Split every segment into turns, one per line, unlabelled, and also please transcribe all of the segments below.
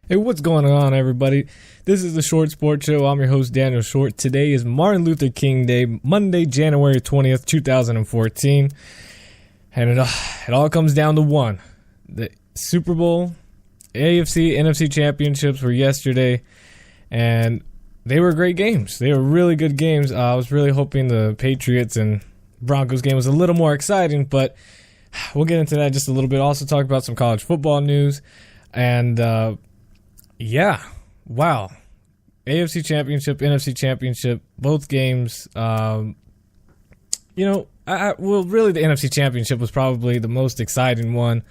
Hey, what's going on, everybody? This is the Short Sports Show. I'm your host, Daniel Short. Today is Martin Luther King Day, Monday, January 20th, 2014. And it all comes down to one. The Super Bowl, AFC, NFC championships were yesterday, and they were great games. They were really good games. I was really hoping the Patriots and Broncos game was a little more exciting, but we'll get into that just a little bit. Also talk about some college football news, and yeah, wow. AFC Championship, NFC Championship, both games. Really the NFC Championship was probably the most exciting one,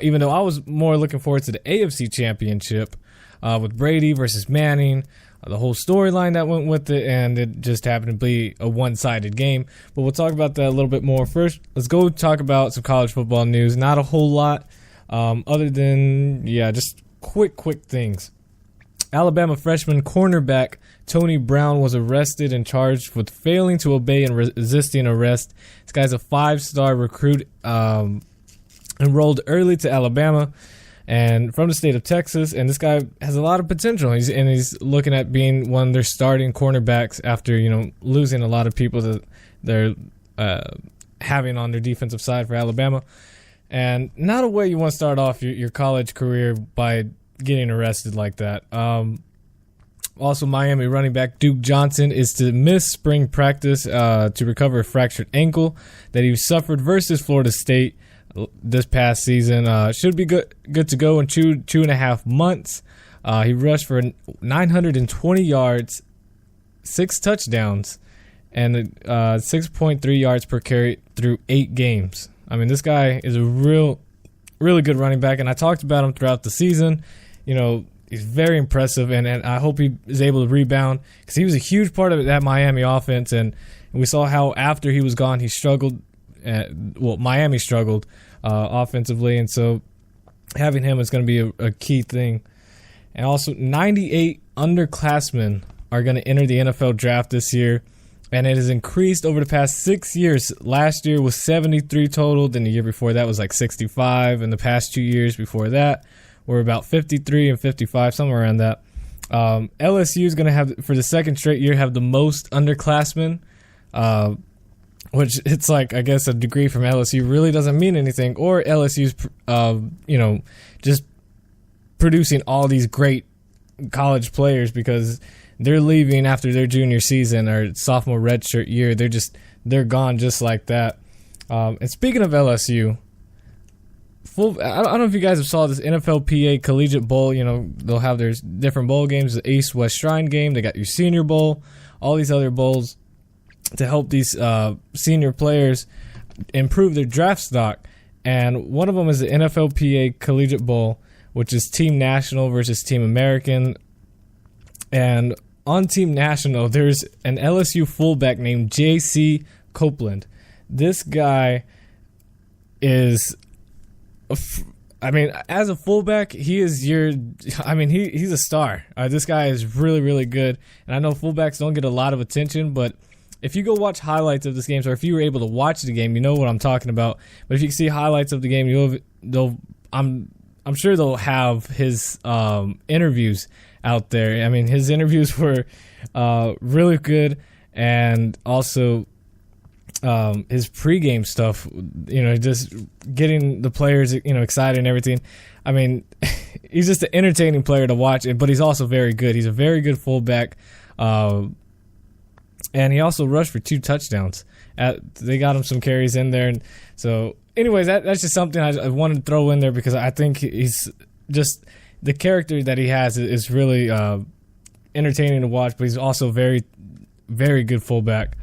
even though I was more looking forward to the AFC Championship with Brady versus Manning, the whole storyline that went with it, and it just happened to be a one-sided game. But we'll talk about that a little bit more. First, let's go talk about some college football news. Not a whole lot other than, just quick things. Alabama freshman cornerback Tony Brown was arrested and charged with failing to obey and resisting arrest. This guy's a 5-star recruit enrolled early to Alabama and from the state of Texas. And this guy has a lot of potential. He's looking at being one of their starting cornerbacks after losing a lot of people that they're having on their defensive side for Alabama. And not a way you want to start off your college career by getting arrested like that. Also, Miami running back Duke Johnson is to miss spring practice to recover a fractured ankle that he suffered versus Florida State this past season. Should be good to go in 2.5 months. He rushed for 920 yards, 6 touchdowns, and 6.3 yards per carry through 8 games. I mean, this guy is a really good running back, and I talked about him throughout the season. He's very impressive, and I hope he is able to rebound because he was a huge part of that Miami offense, and we saw how after he was gone, he struggled. Miami struggled offensively, and so having him is going to be a key thing. And also, 98 underclassmen are going to enter the NFL draft this year. And it has increased over the past 6 years. Last year was 73 total. Then the year before that was like 65. And the past 2 years before that were about 53 and 55, somewhere around that. LSU is going to have, for the second straight year, have the most underclassmen, which it's like, I guess, a degree from LSU really doesn't mean anything. Or LSU's, just producing all these great college players because they're leaving after their junior season or sophomore redshirt year. They're gone just like that. And speaking of LSU, I don't know if you guys have saw this NFLPA Collegiate Bowl. They'll have their different bowl games, the East-West Shrine game. They got your Senior Bowl, all these other bowls to help these senior players improve their draft stock. And one of them is the NFLPA Collegiate Bowl, which is Team National versus Team American. And on Team National, there's an LSU fullback named J.C. Copeland. This guy is, as a fullback, he's a star. This guy is really good. And I know fullbacks don't get a lot of attention, but if you go watch highlights of this game, or if you were able to watch the game, you know what I'm talking about. But if you see highlights of the game, I'm sure they'll have his interviews out there. I mean, his interviews were really good, and also his pregame stuff, just getting the players, excited and everything. I mean, he's just an entertaining player to watch, but he's also very good. He's a very good fullback, and he also rushed for 2 touchdowns. They got him some carries in there, and so anyways, that's just something I wanted to throw in there because I think he's just, the character that he has is really entertaining to watch, but he's also very, very good fullback,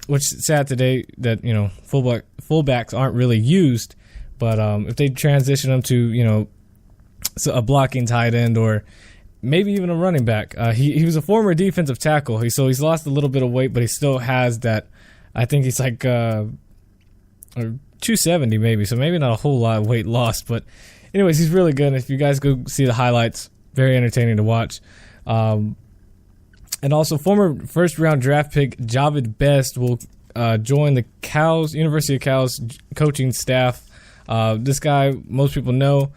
which is sad today that, fullbacks aren't really used, but if they transition them to, a blocking tight end or maybe even a running back. He was a former defensive tackle, so he's lost a little bit of weight, but he still has that. I think he's like 270 maybe, so maybe not a whole lot of weight lost, but anyways, he's really good. And if you guys go see the highlights, very entertaining to watch. And also, former first-round draft pick Javid Best will join the University of Cal's coaching staff. This guy, most people know,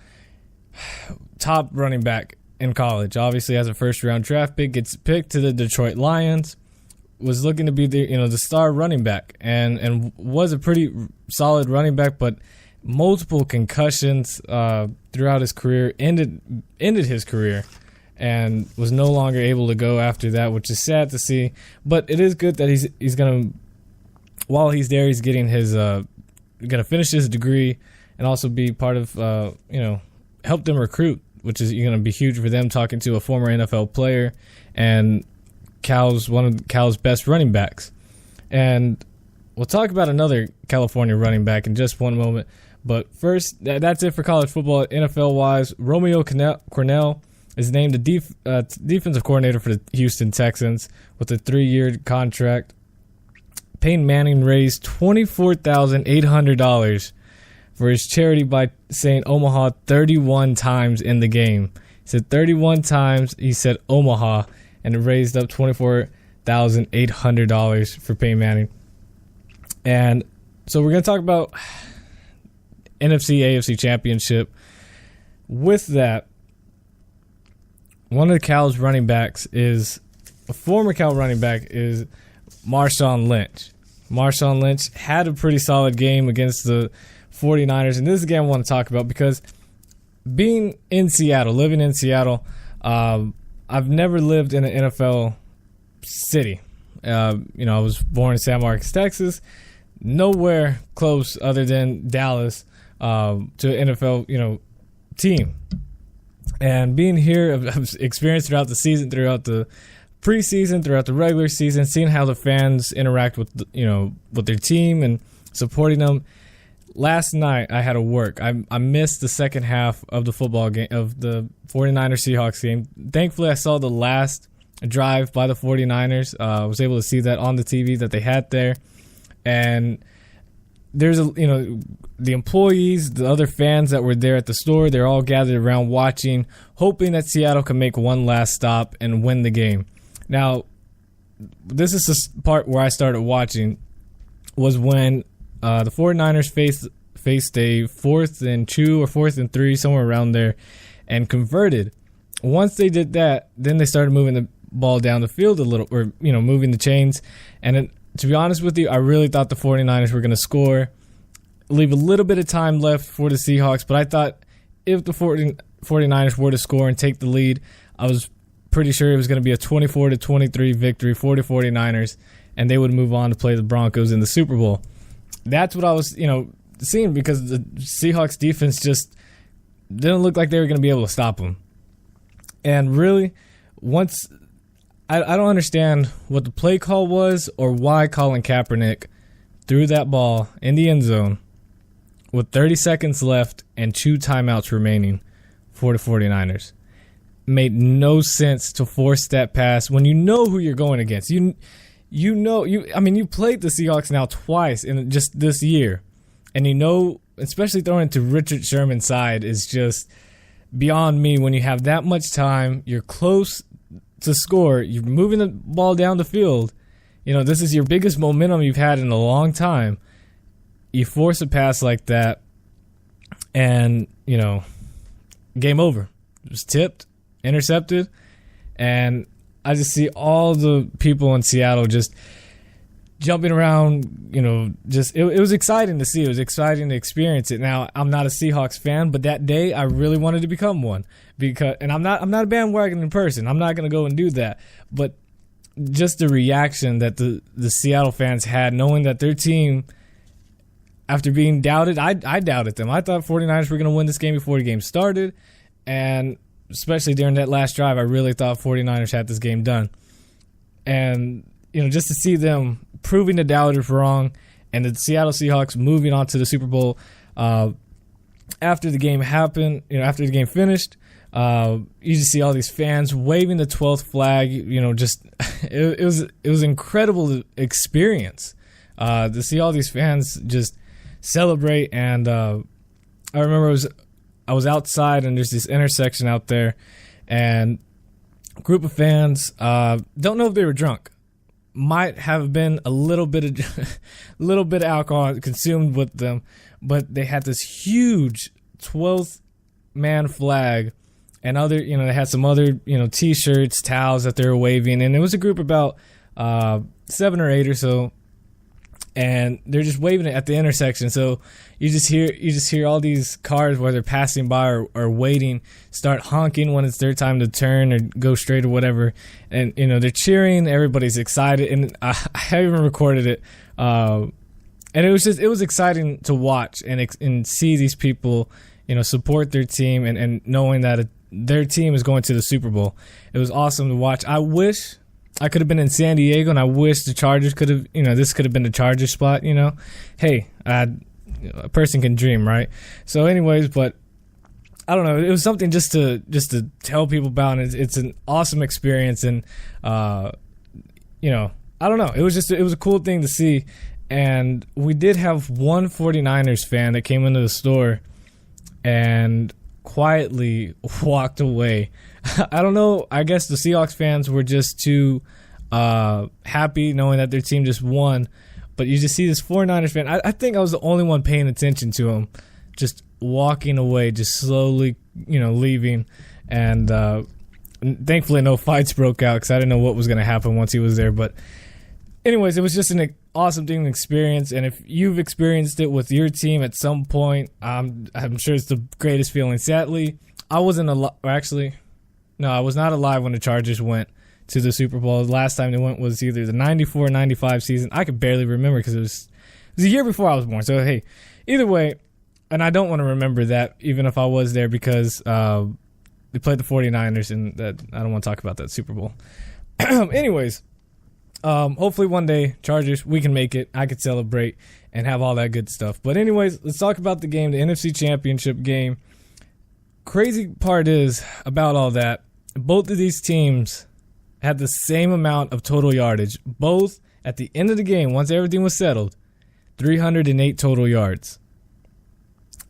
top running back in college. Obviously, as a first-round draft pick, gets picked to the Detroit Lions. Was looking to be the star running back, and was a pretty solid running back, but multiple concussions throughout his career ended his career, and was no longer able to go after that, which is sad to see. But it is good that he's gonna, while he's there, he's getting his gonna finish his degree and also be part of help them recruit, which is gonna be huge for them. Talking to a former NFL player and one of Cal's best running backs. And we'll talk about another California running back in just one moment. But first, that's it for college football. NFL-wise, Romeo Cornell is named the defensive coordinator for the Houston Texans with a 3-year contract. Peyton Manning raised $24,800 for his charity by saying Omaha 31 times in the game. He said 31 times he said Omaha, and it raised up $24,800 for Peyton Manning. And so we're going to talk about NFC, AFC championship. With that, one of Cal's running backs is a former Cal running back is Marshawn Lynch. Marshawn Lynch had a pretty solid game against the 49ers. And this is a game I want to talk about because being in Seattle, living in Seattle, I've never lived in an NFL city. I was born in San Marcos, Texas. Nowhere close other than Dallas to an NFL, team. And being here, I've experienced throughout the season, throughout the preseason, throughout the regular season, seeing how the fans interact with with their team and supporting them. Last night I had to work. I missed the second half of the football game of the 49ers Seahawks game. Thankfully, I saw the last drive by the 49ers. I was able to see that on the TV that they had there. And there's the employees, the other fans that were there at the store, they're all gathered around watching, hoping that Seattle can make one last stop and win the game. Now, this is the part where I started watching, was when the 49ers faced a 4th and 2 or 4th and 3, somewhere around there, and converted. Once they did that, then they started moving the ball down the field a little, or moving the chains. And to be honest with you, I really thought the 49ers were going to score, leave a little bit of time left for the Seahawks. But I thought if the 49ers were to score and take the lead, I was pretty sure it was going to be a 24-23 victory for the 49ers, and they would move on to play the Broncos in the Super Bowl. That's what I was, seeing, because the Seahawks defense just didn't look like they were going to be able to stop them. And really, once I don't understand what the play call was or why Colin Kaepernick threw that ball in the end zone with 30 seconds left and 2 timeouts remaining for the 49ers. Made no sense to force that pass when you know who you're going against. You played the Seahawks now twice in just this year, and especially throwing to Richard Sherman's side is just beyond me. When you have that much time, you're close to score, you're moving the ball down the field. This is your biggest momentum you've had in a long time. You force a pass like that, and game over. It was tipped, intercepted, and I just see all the people in Seattle just jumping around, it was exciting to see. It was exciting to experience it. Now, I'm not a Seahawks fan, but that day I really wanted to become one, and I'm not a bandwagon person. I'm not going to go and do that. But just the reaction that the Seattle fans had, knowing that their team, after being doubted, I doubted them. I thought 49ers were going to win this game before the game started, and especially during that last drive, I really thought 49ers had this game done. And, just to see them proving the doubters wrong, and the Seattle Seahawks moving on to the Super Bowl after the game happened, after the game finished, you just see all these fans waving the 12th flag. It was an incredible experience to see all these fans just celebrate. And I remember I was outside, and there's this intersection out there, and a group of fans, don't know if they were drunk, might have been a little bit of alcohol consumed with them, but they had this huge 12th man flag and other, they had some other, T-shirts, towels that they were waving, and it was a group about 7 or 8 or so, and they're just waving it at the intersection. So you just hear all these cars, whether passing by or waiting, start honking when it's their time to turn or go straight or whatever, and they're cheering. Everybody's excited, and I even recorded it. And it was exciting to watch and see these people, support their team and knowing that their team is going to the Super Bowl. It was awesome to watch. I wish I could have been in San Diego, and I wish the Chargers could have, this could have been the Chargers spot, Hey, a person can dream, right? So anyways, but I don't know. It was something just to tell people about, and it's an awesome experience. And, I don't know. It was a cool thing to see. And we did have one 49ers fan that came into the store and quietly walked away. I don't know. I guess the Seahawks fans were just too happy knowing that their team just won. But you just see this 49ers fan. I think I was the only one paying attention to him, just walking away, just slowly, leaving. And thankfully no fights broke out because I didn't know what was going to happen once he was there. But anyways, it was just an awesome thing to experience, and if you've experienced it with your team at some point, I'm sure it's the greatest feeling. Sadly, I wasn't alive. Actually, no, I was not alive when the Chargers went to the Super Bowl. The last time they went was either the 94-95 season. I could barely remember because it was a year before I was born. So, hey, either way, and I don't want to remember that even if I was there because they played the 49ers, and that I don't want to talk about that Super Bowl. Anyways, hopefully one day, Chargers, we can make it. I could celebrate and have all that good stuff. But anyways, let's talk about the game, the NFC Championship game. Crazy part is about all that, both of these teams had the same amount of total yardage. Both, at the end of the game, once everything was settled, 308 total yards.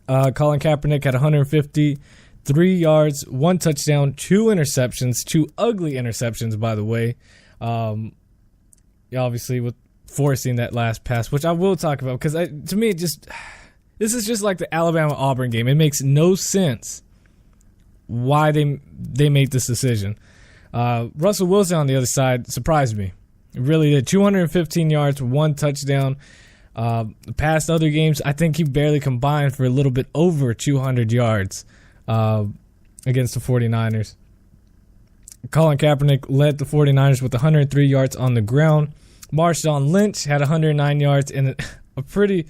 Colin Kaepernick had 153 yards, 1 touchdown, 2 interceptions, 2 ugly interceptions, by the way. Obviously, with forcing that last pass, which I will talk about, because to me, this is just like the Alabama-Auburn game. It makes no sense why they made this decision. Russell Wilson on the other side surprised me. It really did. 215 yards, 1 touchdown. The past other games, I think he barely combined for a little bit over 200 yards against the 49ers. Colin Kaepernick led the 49ers with 103 yards on the ground. Marshawn Lynch had 109 yards and a pretty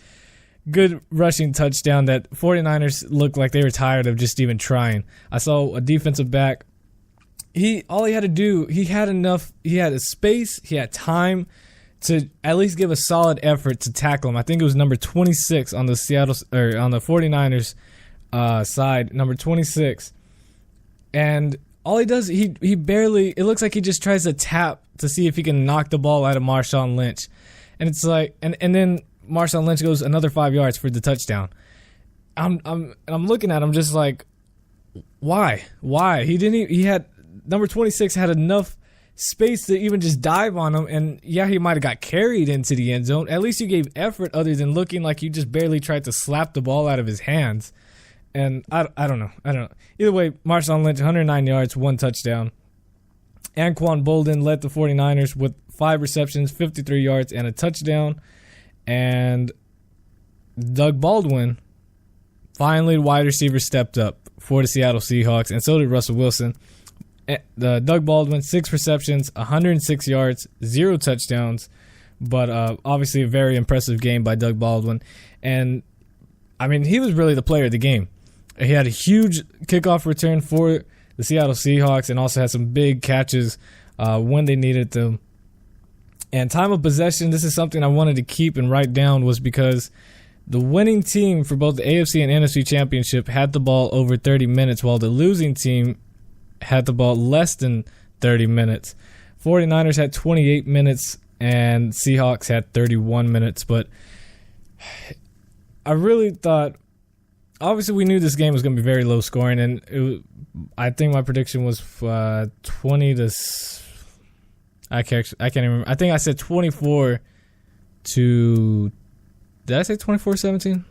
good rushing touchdown that 49ers looked like they were tired of just even trying. I saw a defensive back. All he had to do, he had a space, he had time to at least give a solid effort to tackle him. I think it was number 26 on the on the 49ers side, number 26. And all he does, he barely, it looks like he just tries to tap to see if he can knock the ball out of Marshawn Lynch. And it's like, and then Marshawn Lynch goes another 5 yards for the touchdown. I'm looking at him just like, why? He had, number 26 had enough space to even just dive on him. And yeah, he might have got carried into the end zone. At least you gave effort other than looking like you just barely tried to slap the ball out of his hands. And I don't know. Either way, Marshawn Lynch, 109 yards, 1 touchdown. Anquan Bolden led the 49ers with 5 receptions, 53 yards, and a touchdown. And Doug Baldwin, finally, the wide receiver, stepped up for the Seattle Seahawks, and so did Russell Wilson. Doug Baldwin, 6 receptions, 106 yards, 0 touchdowns. But obviously a very impressive game by Doug Baldwin. And, I mean, he was really the player of the game. He had a huge kickoff return for the Seattle Seahawks and also had some big catches when they needed them. And time of possession, this is something I wanted to keep and write down, was because the winning team for both the AFC and NFC Championship had the ball over 30 minutes, while the losing team had the ball less than 30 minutes. 49ers had 28 minutes and Seahawks had 31 minutes. But I really thought, obviously we knew this game was going to be very low scoring, and I think my prediction was 20 to, I can't even remember. I think I said 24 to, did I say 24-17?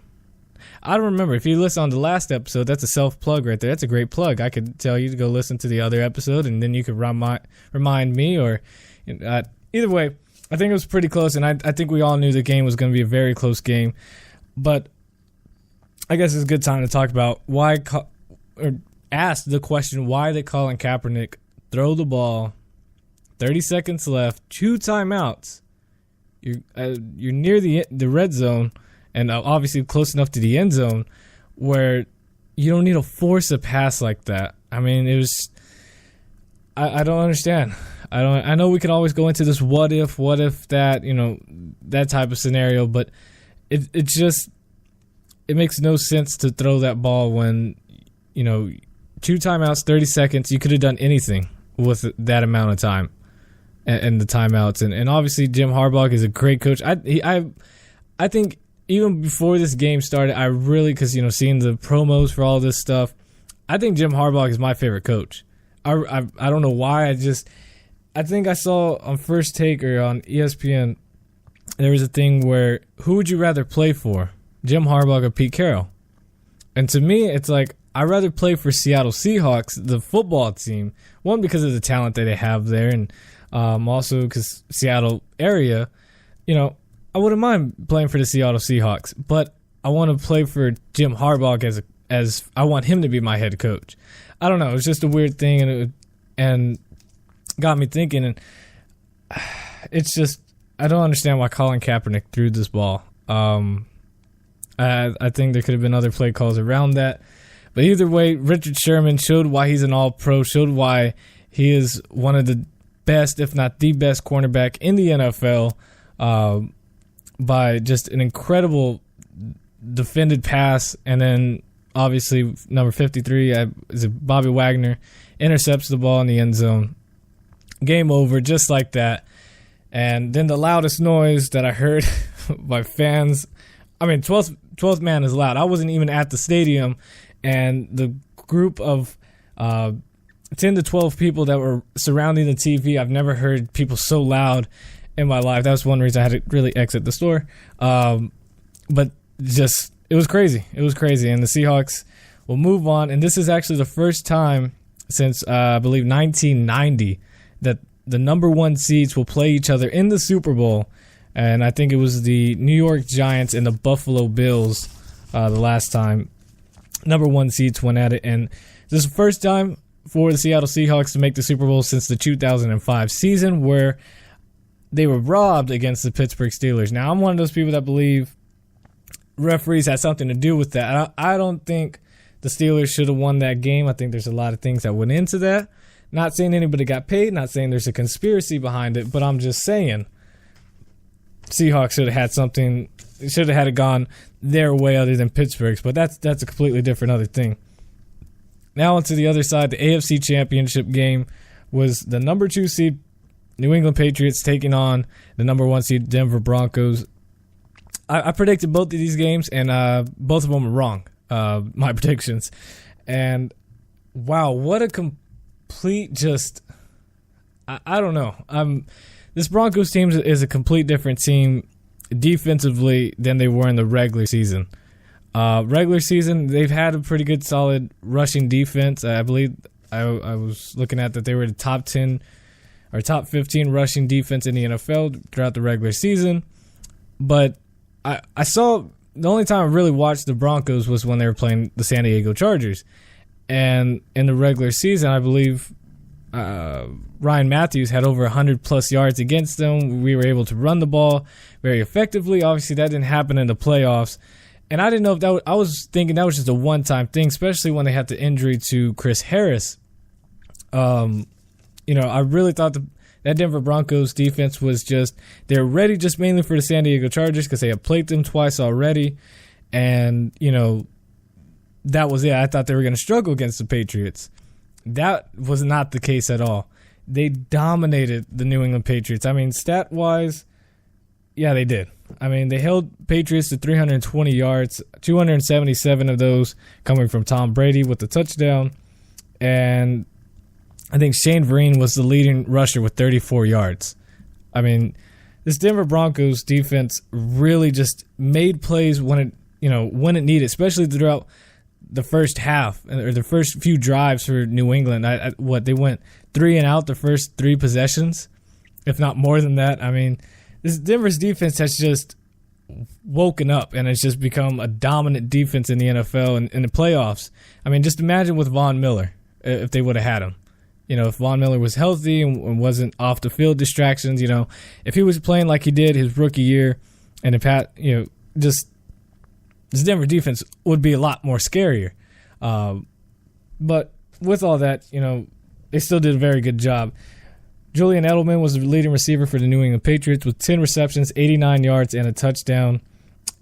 I don't remember. If you listen on the last episode, that's a self-plug right there. That's a great plug. I could tell you to go listen to the other episode, and then you could remind me. Or either way, I think it was pretty close, and I think we all knew the game was going to be a very close game. But I guess it's a good time to talk about or ask the question, why did Colin Kaepernick throw the ball, 30 seconds left, 2 timeouts? You're near the red zone, and obviously close enough to the end zone where you don't need to force a pass like that. I mean, it was. I don't understand. I know we could always go into this what if that, that type of scenario, but it makes no sense to throw that ball when 2 timeouts, 30 seconds. You could have done anything with that amount of time. And the timeouts, and obviously Jim Harbaugh is a great coach. I think even before this game started, I really, because seeing the promos for all this stuff, I think Jim Harbaugh is my favorite coach. I don't know why. I think I saw on First Take or on ESPN, there was a thing where, who would you rather play for, Jim Harbaugh or Pete Carroll? And to me, it's like, I'd rather play for Seattle Seahawks, the football team. One, because of the talent that they have there, and also because Seattle area, I wouldn't mind playing for the Seattle Seahawks, but I want to play for Jim Harbaugh as I want him to be my head coach. I don't know. It's just a weird thing, and got me thinking. And it's just, I don't understand why Colin Kaepernick threw this ball. I think there could have been other play calls around that. But either way, Richard Sherman showed why he's an all-pro, showed why he is one of the best, if not the best, cornerback in the NFL by just an incredible defended pass. And then, obviously, number 53, is it Bobby Wagner, intercepts the ball in the end zone. Game over, just like that. And then the loudest noise that I heard by fans, 12th man is loud. I wasn't even at the stadium, and the group of 10 to 12 people that were surrounding the TV, I've never heard people so loud in my life. That was one reason I had to really exit the store. But just, it was crazy. It was crazy. And the Seahawks will move on. And this is actually the first time since, I believe, 1990 that the number 1 seeds will play each other in the Super Bowl. And I think it was the New York Giants and the Buffalo Bills the last time number 1 seeds went at it. And this is the first time for the Seattle Seahawks to make the Super Bowl since the 2005 season, where they were robbed against the Pittsburgh Steelers. Now, I'm one of those people that believe referees had something to do with that. I don't think the Steelers should have won that game. I think there's a lot of things that went into that. Not saying anybody got paid, not saying there's a conspiracy behind it, but I'm just saying Seahawks should have had something, should have had it gone their way other than Pittsburgh's, but that's a completely different other thing. Now onto the other side, the AFC Championship game was the number 2 seed New England Patriots taking on the number 1 seed Denver Broncos. I predicted both of these games, and both of them were wrong, my predictions. And wow, what a complete just, I don't know. This Broncos team is a complete different team defensively than they were in the regular season. Regular season, they've had a pretty good, solid rushing defense. I believe I was looking at that they were the top 10 or top 15 rushing defense in the NFL throughout the regular season. But I saw, the only time I really watched the Broncos was when they were playing the San Diego Chargers. And in the regular season, I believe Ryan Matthews had over 100-plus yards against them. We were able to run the ball very effectively. Obviously, that didn't happen in the playoffs. And I didn't know if I was thinking that was just a one-time thing, especially when they had the injury to Chris Harris. I really thought that Denver Broncos defense was just, they're ready just mainly for the San Diego Chargers because they had played them twice already. And, that was it. I thought they were going to struggle against the Patriots. That was not the case at all. They dominated the New England Patriots. Stat-wise, yeah, they did. They held Patriots to 320 yards, 277 of those coming from Tom Brady with the touchdown. And I think Shane Vereen was the leading rusher with 34 yards. This Denver Broncos defense really just made plays when when it needed, especially throughout the first half or the first few drives for New England. They went 3 and out the first 3 possessions, if not more than that. I mean, this Denver's defense has just woken up and it's just become a dominant defense in the NFL and in the playoffs. I mean, just imagine with Von Miller if they would have had him. If Von Miller was healthy and wasn't off the field distractions, if he was playing like he did his rookie year, and just this Denver defense would be a lot more scarier. But with all that, they still did a very good job. Julian Edelman was the leading receiver for the New England Patriots with 10 receptions, 89 yards, and a touchdown.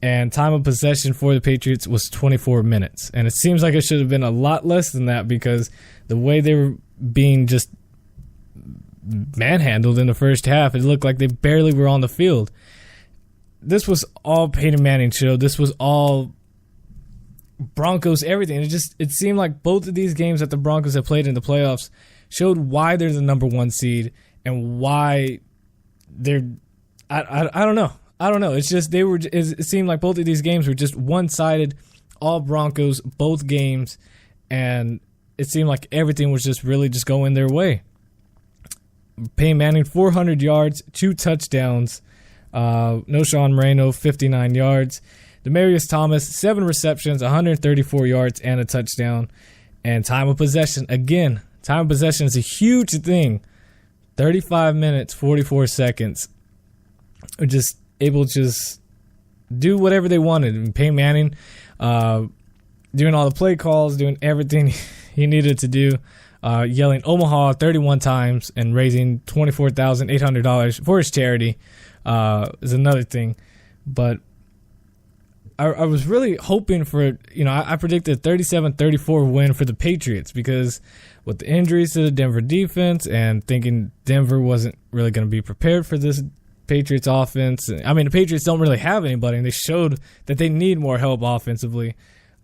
And time of possession for the Patriots was 24 minutes. And it seems like it should have been a lot less than that because the way they were being just manhandled in the first half, it looked like they barely were on the field. This was all Peyton Manning show. This was all Broncos, everything. It seemed like both of these games that the Broncos have played in the playoffs showed why they're the number 1 seed and why they're I don't know. It's just it seemed like both of these games were just one-sided, all Broncos, both games, and it seemed like everything was just really just going their way. Peyton Manning, 400 yards, 2 touchdowns. No Sean Moreno, 59 yards. Demaryius Thomas, 7 receptions, 134 yards, and a touchdown. And time of possession, again, time of possession is a huge thing. 35 minutes, 44 seconds. Just able to just do whatever they wanted. And Peyton Manning doing all the play calls, doing everything he needed to do, yelling Omaha 31 times and raising $24,800 for his charity is another thing. But I was really hoping for, I predicted a 37-34 win for the Patriots because with the injuries to the Denver defense and thinking Denver wasn't really going to be prepared for this Patriots offense. I mean, the Patriots don't really have anybody, and they showed that they need more help offensively.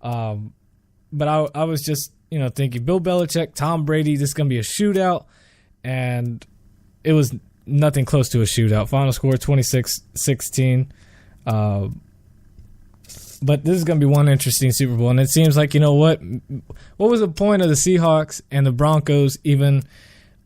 But I was just, thinking Bill Belichick, Tom Brady, this is going to be a shootout, and it was nothing close to a shootout. Final score 26-16. But this is going to be one interesting Super Bowl, and it seems like, what was the point of the Seahawks and the Broncos even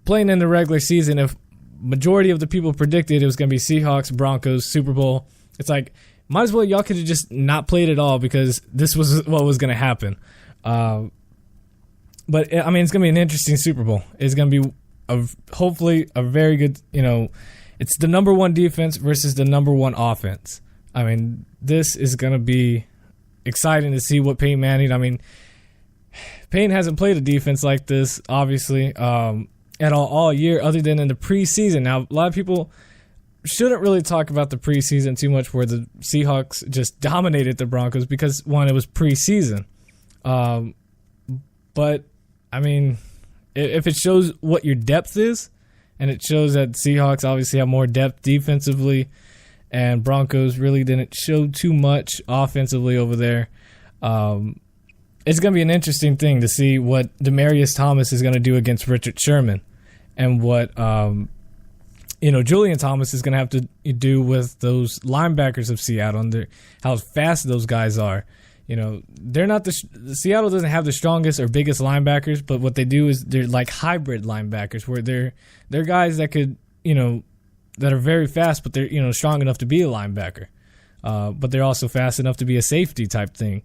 playing in the regular season if majority of the people predicted it was going to be Seahawks, Broncos, Super Bowl? It's like, might as well y'all could have just not played at all because this was what was going to happen. But, I mean, it's going to be an interesting Super Bowl. It's going to be hopefully a very good, it's the number 1 defense versus the number 1 offense. I mean, this is going to be exciting to see what Peyton Manning, Peyton hasn't played a defense like this, obviously, at all year other than in the preseason. Now, a lot of people shouldn't really talk about the preseason too much where the Seahawks just dominated the Broncos because, one, it was preseason. But, I mean, if it shows what your depth is, and it shows that Seahawks obviously have more depth defensively, and Broncos really didn't show too much offensively over there, it's going to be an interesting thing to see what Demaryius Thomas is going to do against Richard Sherman and what, Julian Thomas is going to have to do with those linebackers of Seattle and how fast those guys are. They're not Seattle doesn't have the strongest or biggest linebackers, but what they do is they're like hybrid linebackers where they're guys that could, that are very fast, but they're, strong enough to be a linebacker. But they're also fast enough to be a safety type thing.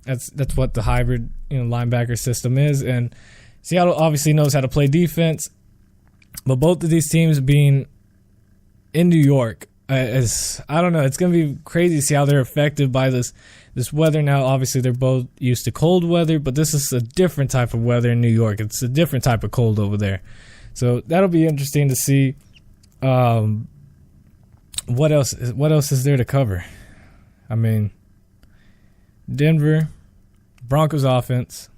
That's what the hybrid, linebacker system is. And Seattle obviously knows how to play defense, but both of these teams being in New York, I don't know. It's going to be crazy to see how they're affected by this weather. Now, obviously, they're both used to cold weather, but this is a different type of weather in New York. It's a different type of cold over there. So that'll be interesting to see. What else is there to cover? I mean, Denver, Broncos offense,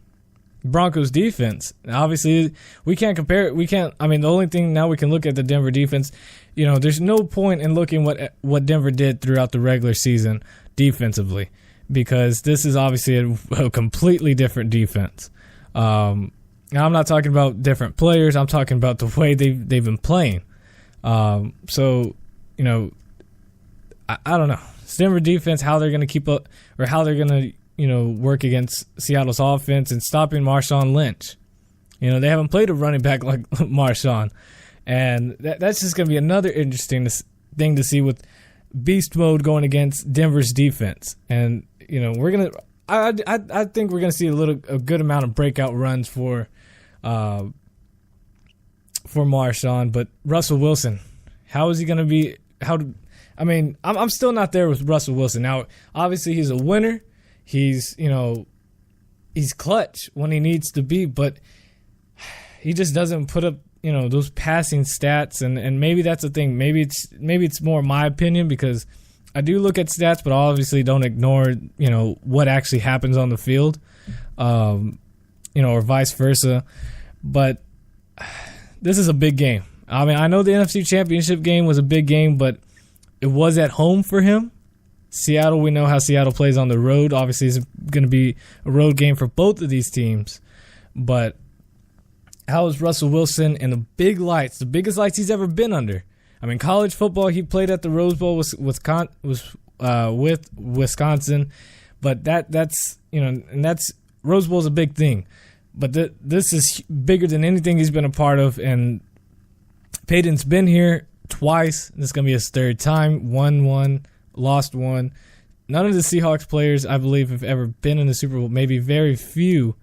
Broncos defense. Obviously, we can't compare it. The only thing now we can look at the Denver defense. There's no point in looking what Denver did throughout the regular season defensively because this is obviously a completely different defense. Now, I'm not talking about different players. I'm talking about the way they've been playing. So, I don't know. It's Denver defense, how they're going to keep up, or how they're going to, work against Seattle's offense and stopping Marshawn Lynch. They haven't played a running back like Marshawn. And that's just going to be another interesting thing to see with beast mode going against Denver's defense. And, we're going to, I think we're going to see a good amount of breakout runs for Marshawn. But Russell Wilson, how is he going to be, I'm still not there with Russell Wilson. Now, obviously he's a winner. He's clutch when he needs to be, but he just doesn't put up, those passing stats, and maybe that's the thing. Maybe it's more my opinion, because I do look at stats, but obviously don't ignore, what actually happens on the field, or vice versa. But this is a big game. I know the NFC Championship game was a big game, but it was at home for him. Seattle, we know how Seattle plays on the road. Obviously, it's going to be a road game for both of these teams, but how is Russell Wilson in the big lights, the biggest lights he's ever been under? College football, he played at the Rose Bowl with Wisconsin, but that's Rose Bowl's a big thing. But this is bigger than anything he's been a part of, and Peyton's been here twice. This is going to be his third time. Won one, lost one. None of the Seahawks players, I believe, have ever been in the Super Bowl. Maybe very few.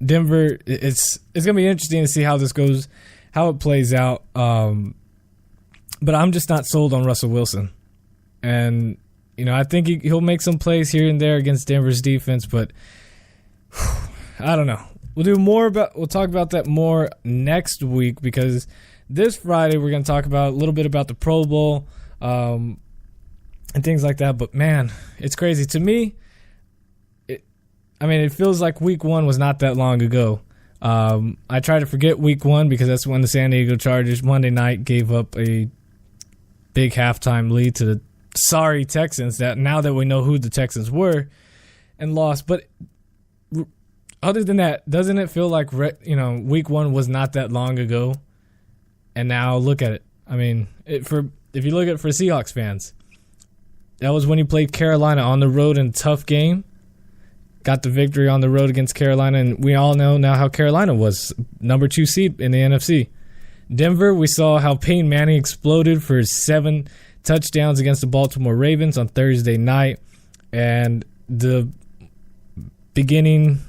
Denver, it's going to be interesting to see how this goes, how it plays out. But I'm just not sold on Russell Wilson. And, I think he'll make some plays here and there against Denver's defense, but I don't know. We'll talk about that more next week, because this Friday we're going to talk about a little bit about the Pro Bowl and things like that. But man, it's crazy to me. It feels like week one was not that long ago. I try to forget week one, because that's when the San Diego Chargers Monday night gave up a big halftime lead to the sorry Texans, that now that we know who the Texans were, and lost. But other than that, doesn't it feel like week one was not that long ago? And now look at it. If you look at it for Seahawks fans, that was when you played Carolina on the road in a tough game. Got the victory on the road against Carolina, and we all know now how Carolina was number 2 seed in the NFC. Denver, we saw how Peyton Manning exploded for 7 touchdowns against the Baltimore Ravens on Thursday night, and the beginning,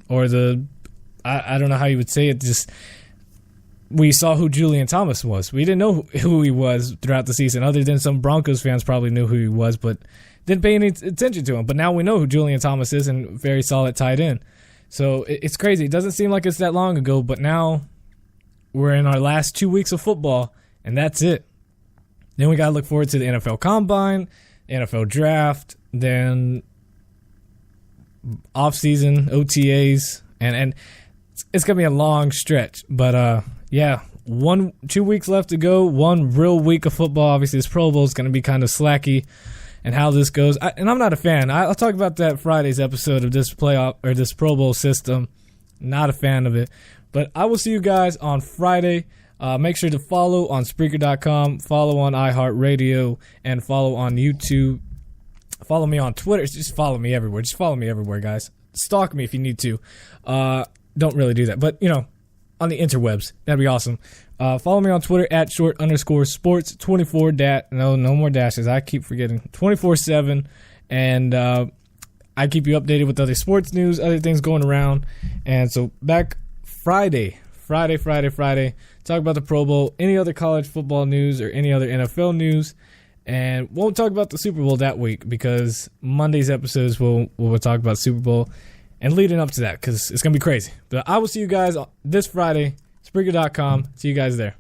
or I don't know how you would say it, just we saw who Julian Thomas was. We didn't know who he was throughout the season, other than some Broncos fans probably knew who he was, but didn't pay any attention to him. But now we know who Julian Thomas is, and very solid tight end. So it's crazy. It doesn't seem like it's that long ago, but now we're in our last 2 weeks of football, and that's it. Then we got to look forward to the NFL Combine, NFL Draft, then offseason, OTAs, and it's going to be a long stretch. But, 2 weeks left to go, one real week of football. Obviously, this Pro Bowl is going to be kind of slacky. And how this goes, and I'm not a fan. I'll talk about that Friday's episode of this playoff or this Pro Bowl system. Not a fan of it, but I will see you guys on Friday. Make sure to follow on Spreaker.com, follow on iHeartRadio, and follow on YouTube. Follow me on Twitter. Just follow me everywhere. Just follow me everywhere, guys. Stalk me if you need to. Don't really do that, but on the interwebs, that'd be awesome. Follow me on Twitter at @short_sports 24 no more dashes. I keep forgetting 24/7, and I keep you updated with other sports news, other things going around. And so back Friday. Talk about the Pro Bowl, any other college football news, or any other NFL news, and won't talk about the Super Bowl that week, because Monday's episodes we'll talk about Super Bowl and leading up to that, because it's gonna be crazy. But I will see you guys this Friday. Spreaker.com. See you guys there.